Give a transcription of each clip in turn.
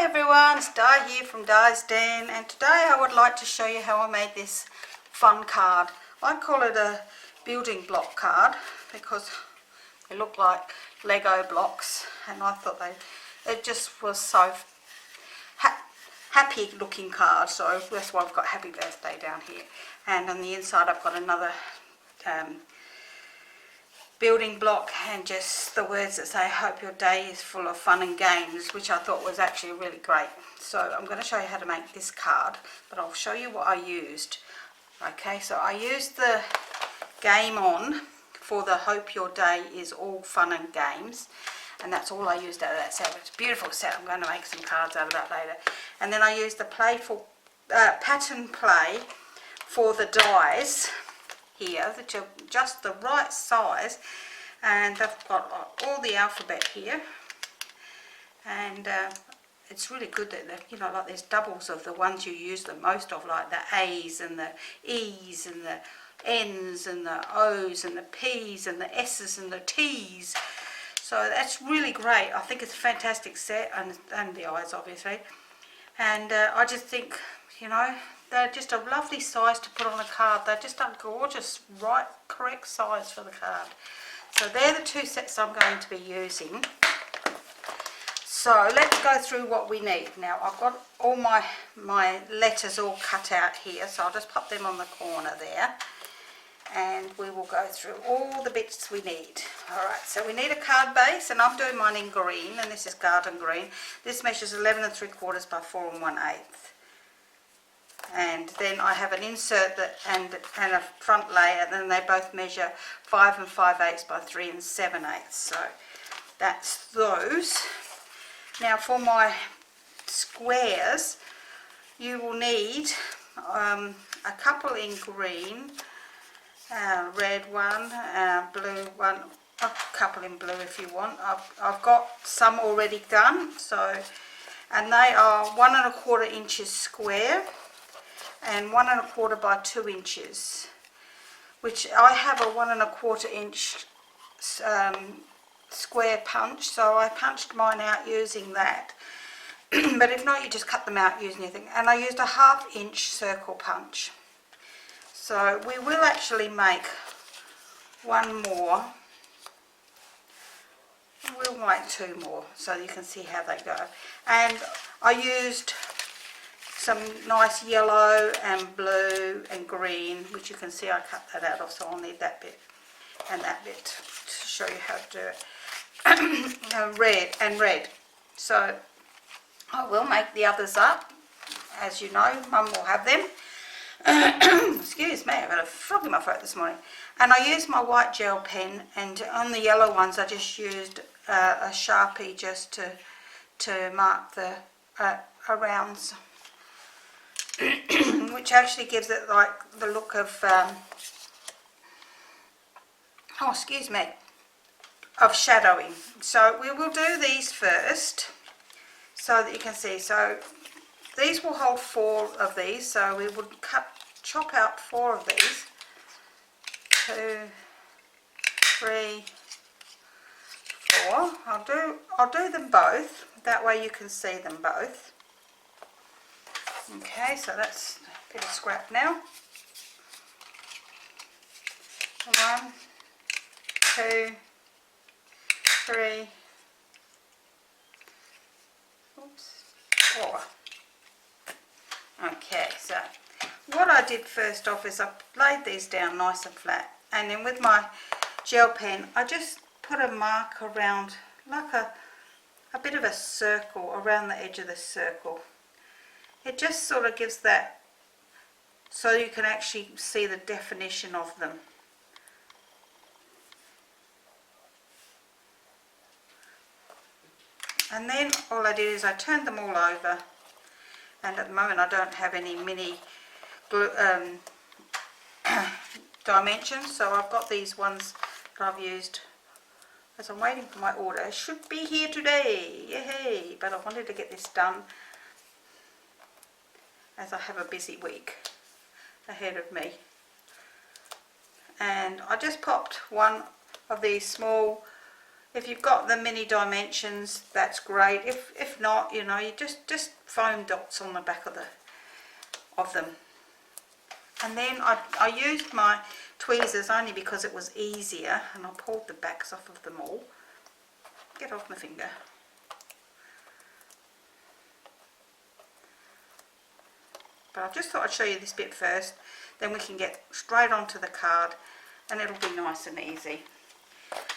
everyone, it's Di here from Di's Den, and today I would like to show you how I made this fun card. I call it a building block card because they look like Lego blocks, and I thought it just was so happy looking card, so that's why I've got happy birthday down here. And on the inside I've got another building block and just the words that say hope your day is full of fun and games, which I thought was actually really great. So I'm going to show you how to make this card, but I'll show you what I used. Okay, so I used the Game On for the hope your day is all fun and games, and that's all I used out of that set. It's a beautiful set. I'm going to make some cards out of that later. And then I used the playful pattern play for the dies here, that are just the right size, and I've got all the alphabet here, and it's really good that like there's doubles of the ones you use the most of, like the A's and the E's and the N's and the O's and the P's and the S's and the T's. So that's really great. I think it's a fantastic set, and the I's obviously, and I just think, they're just a lovely size to put on a card. They're just a gorgeous, correct size for the card. So they're the two sets I'm going to be using. So let's go through what we need. Now I've got all my letters all cut out here, so I'll just pop them on the corner there. And we will go through all the bits we need. Alright, so we need a card base, and I'm doing mine in green, and this is garden green. This measures 11 3/4 by 4 1/8. And then I have an insert and a front layer, and then they both measure 5 5/8 by 3 7/8. So that's those. Now for my squares, you will need a couple in green, red one, blue one, a couple in blue if you want. I've got some already done, and they are 1 1/4 inches square and 1 1/4 by 2 inches, which I have a 1 1/4 inch square punch, so I punched mine out using that. But if not, you just cut them out using anything. And I used a 1/2 inch circle punch. So we will actually make one more. We'll make 2 more so you can see how they go. And I used some nice yellow and blue and green, which you can see I cut that out of, so I'll need that bit and that bit to show you how to do it. red. So I will make the others up. As you know, Mum will have them. Excuse me, I've got a frog in my throat this morning. And I used my white gel pen, and on the yellow ones I just used a Sharpie just to mark the arounds, which actually gives it like the look of of shadowing. So we will do these first so that you can see. So these will hold 4 of these, so we would chop out 4 of these. 2, 3, 4. I'll do them both, that way you can see them both. Okay, so that's a bit of scrap now. 1, 2, 3, 4. Okay, so what I did first off is I laid these down nice and flat, and then with my gel pen I just put a mark around, like a bit of a circle around the edge of the circle. It just sort of gives that, so you can actually see the definition of them. And then all I did is I turned them all over, and at the moment I don't have any mini dimensions, so I've got these ones that I've used as I'm waiting for my order. It should be here today, yay! But I wanted to get this done as I have a busy week ahead of me. And I just popped one of these small If you've got the mini dimensions, that's great. If not, you know, you just foam dots on the back of them. And then I used my tweezers only because it was easier, and I pulled the backs off of them all. Get off my finger. But I just thought I'd show you this bit first, then we can get straight onto the card and it'll be nice and easy.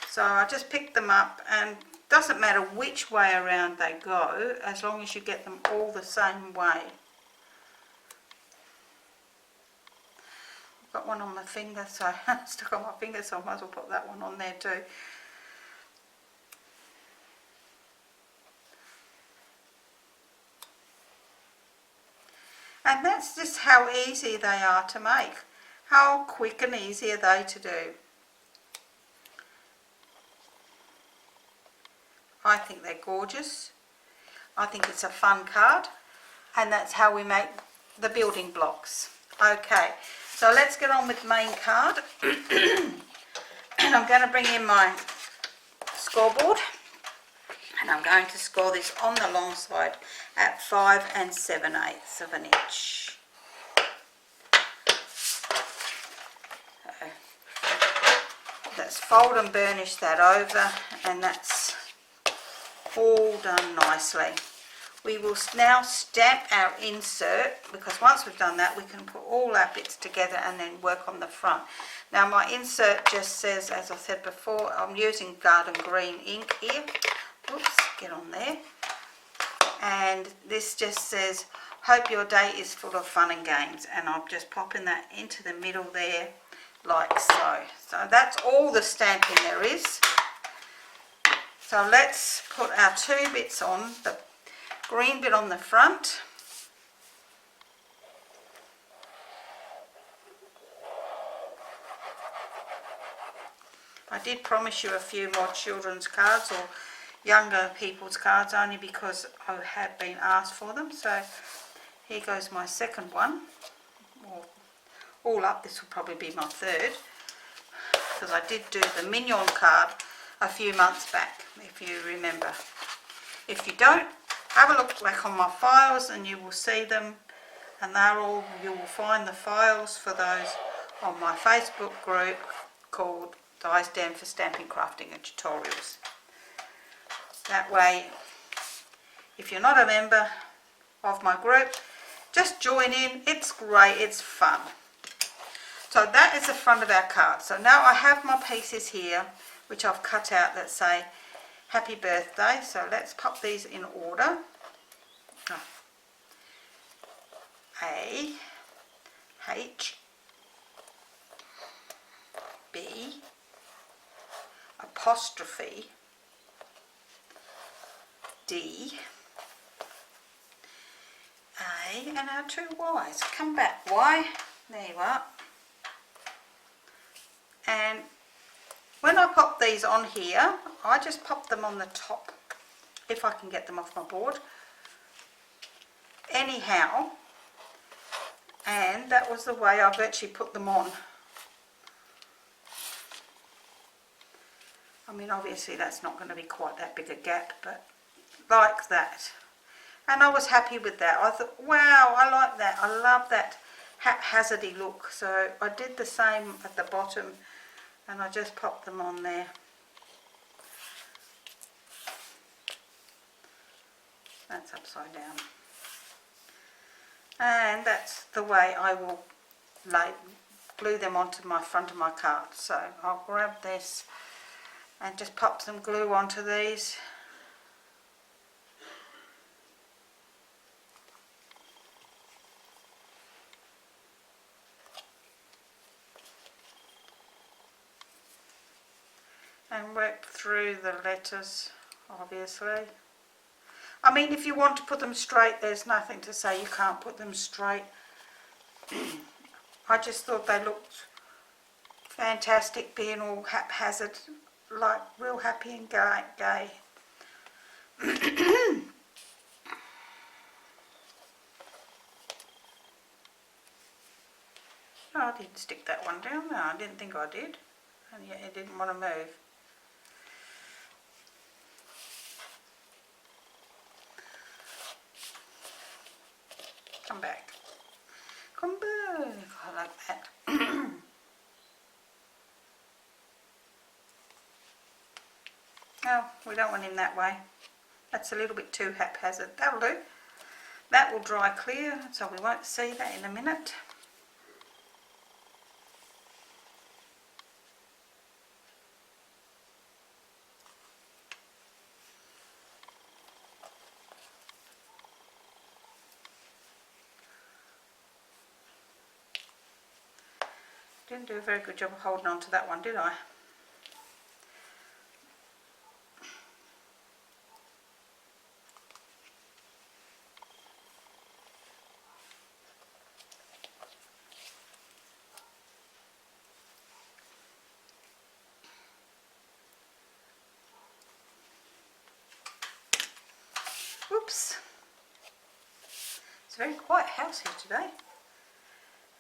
So I just picked them up, and it doesn't matter which way around they go as long as you get them all the same way. I've got one on my finger, so stuck on my finger, so I might as well put that one on there too. And that's just how easy they are to make. How quick and easy are they to do? I think they're gorgeous. I think it's a fun card, and that's how we make the building blocks. Okay, so let's get on with the main card. And I'm going to bring in my scoreboard, and I'm going to score this on the long side at 5 7/8 of an inch. Let's fold and burnish that over, and that's all done nicely. We will now stamp our insert, because once we've done that we can put all our bits together and then work on the front. Now my insert just says, as I said before, I'm using garden green ink here. Oops, get on there. And this just says, hope your day is full of fun and games, and I'm just popping that into the middle there like so. So that's all the stamping there is. So let's put our two bits on, the green bit on the front, I did promise you a few more children's cards or younger people's cards, only because I had been asked for them. So here goes my second one. All up, this will probably be my third, because I did do the Mignon card a few months back, if you remember. If you don't, have a look back on my files and you will see them, and you will find the files for those on my Facebook group called Diane for Stamping, Crafting and Tutorials. That way, if you're not a member of my group, just join in. It's great, it's fun. So that is the front of our card. So now I have my pieces here, which I've cut out, that say happy birthday. So let's pop these in order. A, H, B, apostrophe, D, A, and our two Y's. Come back, Y, there you are. And when I pop these on here, I just pop them on the top, if I can get them off my board. Anyhow, and that was the way I've actually put them on. I mean, obviously that's not going to be quite that big a gap, but like that. And I was happy with that. I thought, wow, I like that. I love that haphazardy look. So I did the same at the bottom, and I just popped them on there. That's upside down. And that's the way I will glue them onto my front of my card. So I'll grab this and just pop some glue onto these. And work through the letters, obviously. I mean, if you want to put them straight, there's nothing to say you can't put them straight. I just thought they looked fantastic, being all haphazard, like real happy and gay. Oh, I didn't stick that one down. No, I didn't think I did. And yet it didn't want to move. Come back. Come back. I like that. Oh, we don't want him that way. That's a little bit too haphazard. That'll do. That will dry clear, so we won't see that in a minute. Didn't do a very good job of holding on to that one, did I? Whoops. It's a very quiet house here today.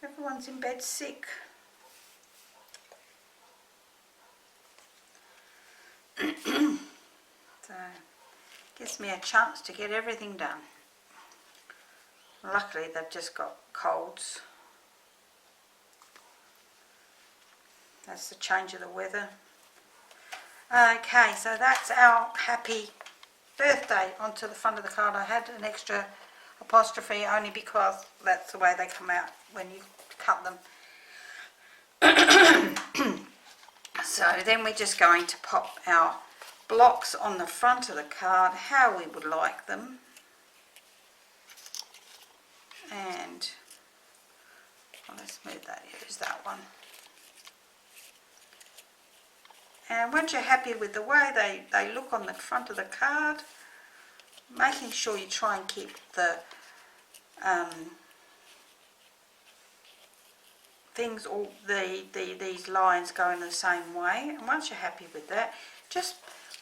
Everyone's in bed sick. So, gives me a chance to get everything done. Luckily they've just got colds. That's the change of the weather. Okay, so that's our happy birthday onto the front of the card. I had an extra apostrophe only because that's the way they come out when you cut them. So then we're just going to pop our blocks on the front of the card how we would like them, and well, let's move that, use that one. And once you're happy with the way they look on the front of the card, making sure you try and keep the things, all these lines going the same way. And once you're happy with that, just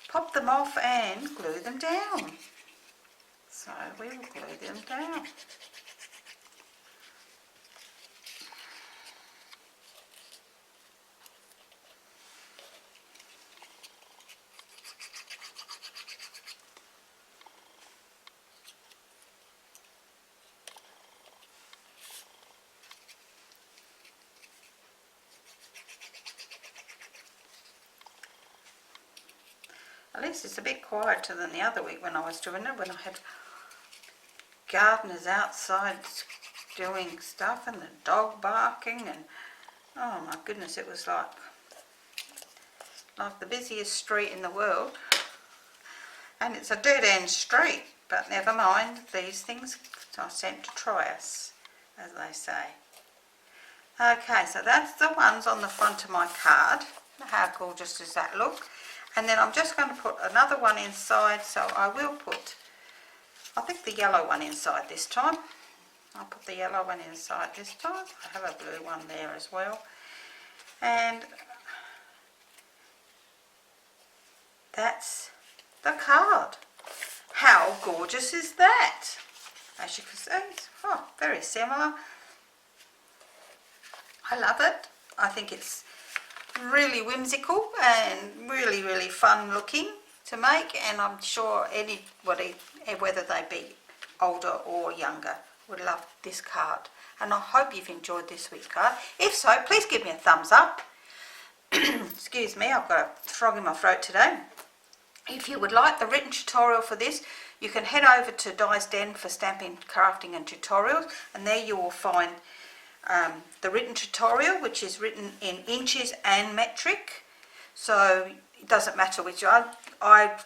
pop them off and glue them down. So we will glue them down. At least it's a bit quieter than the other week when I was doing it, when I had gardeners outside doing stuff and the dog barking, and oh my goodness, it was like the busiest street in the world. And it's a dead end street, but never mind, these things are sent to try us, as they say. Okay, so that's the ones on the front of my card. How gorgeous does that look? And then I'm just going to put another one inside, so I will put, I think, the yellow one inside this time. I'll put the yellow one inside this time. I have a blue one there as well. And that's the card. How gorgeous is that? As you can see, it's very similar. I love it. I think it's really whimsical and really, really fun looking to make, and I'm sure anybody, whether they be older or younger, would love this card. And I hope you've enjoyed this week's card. If so, please give me a thumbs up. Excuse me, I've got a frog in my throat today. If you would like the written tutorial for this, you can head over to Di's Den for Stampin' Crafting and Tutorials, and there you will find the written tutorial, which is written in inches and metric, so it doesn't matter which. I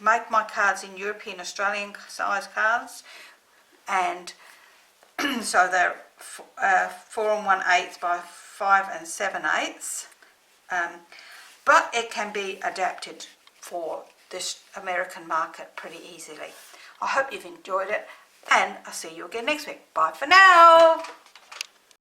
make my cards in European Australian size cards, and so they're 4 1/8 by 5 7/8, but it can be adapted for this American market pretty easily. I hope you've enjoyed it, and I'll see you again next week. Bye for now.